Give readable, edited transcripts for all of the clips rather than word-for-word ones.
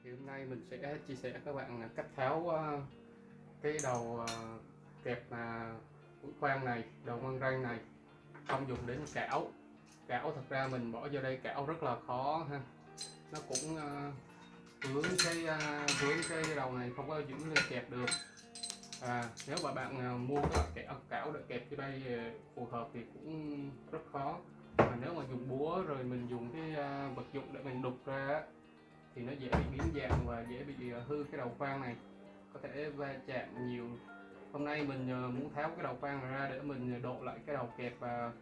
Thì hôm nay mình sẽ chia sẻ các bạn cách tháo cái đầu kẹp mũi khoan này, đầu măng răng này, không dùng đến cảo. Cảo thật ra mình bỏ vô đây cảo rất là khó ha, nó cũng vướng cái đầu này không có giữ kẹp được. Nếu mà bạn mua cái loại cảo để kẹp vô đây phù hợp thì cũng rất khó. Nếu mà dùng búa rồi mình dùng cái vật dụng để mình đục ra thì nó dễ bị biến dạng và dễ bị hư cái đầu khoan này, có thể va chạm nhiều. Hôm nay mình muốn tháo cái đầu khoan ra để mình độ lại cái đầu kẹp và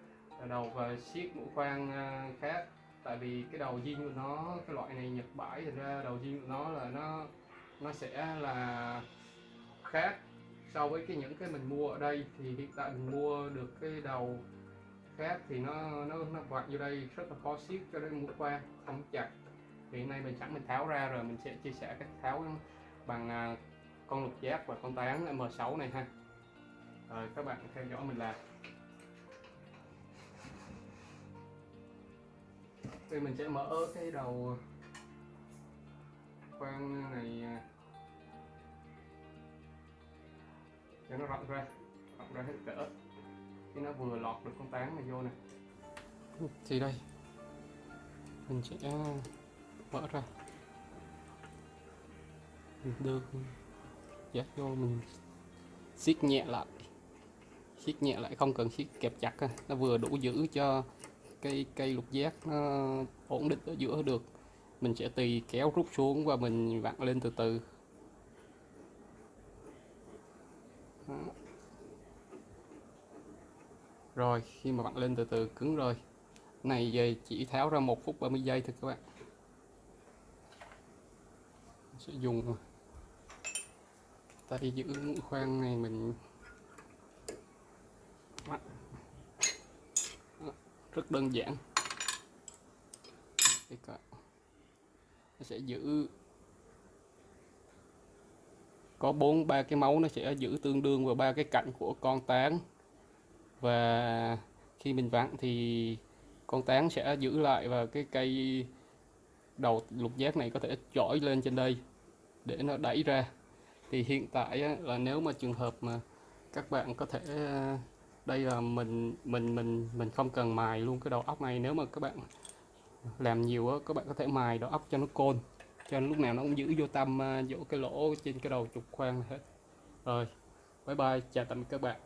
đầu siết mũi khoan khác. Tại vì cái đầu zin của nó, cái loại này Nhật bãi, thành ra đầu zin của nó là nó sẽ là khác so với những cái mình mua ở đây. Thì hiện tại mình mua được cái đầu khác thì nó vặn vô đây rất là khó siết cho đến mũi khoan không chặt. Thì hiện nay mình sẵn mình tháo ra rồi, mình sẽ chia sẻ cách tháo bằng con lục giác và con tán M6 này ha. Rồi các bạn theo dõi mình làm. Thì mình sẽ mở cái đầu khoan này cho nó rộng ra hết cỡ, khi nó vừa lọt được con tán này vô nè. Thì đây mình sẽ mở ra, mình đưa giác vô, mình siết nhẹ lại, không cần siết kẹp chặt, nó vừa đủ giữ cho cây lục giác nó ổn định ở giữa được. Mình sẽ tùy kéo rút xuống và mình vặn lên từ từ. Đó. Rồi khi mà vặn lên từ từ cứng rồi, này về chỉ tháo ra 1 phút 30 giây thôi các bạn. Mình sẽ dùng tay giữ mũi khoan này, mình vặn rất đơn giản. Nó sẽ giữ có 3 cái máu, nó sẽ giữ tương đương vào 3 cái cạnh của con tán. Và khi mình vặn thì con tán sẽ giữ lại, và cái cây đầu lục giác này có thể chổi lên trên đây để nó đẩy ra. Thì hiện tại là nếu mà trường hợp mà các bạn có thể, đây là mình không cần mài luôn cái đầu ốc này. Nếu mà các bạn làm nhiều các bạn có thể mài đầu ốc cho nó côn, cho nên lúc nào nó cũng giữ vô tâm, vô cái lỗ trên cái đầu trục khoan hết. Rồi bye bye, chào tạm biệt các bạn.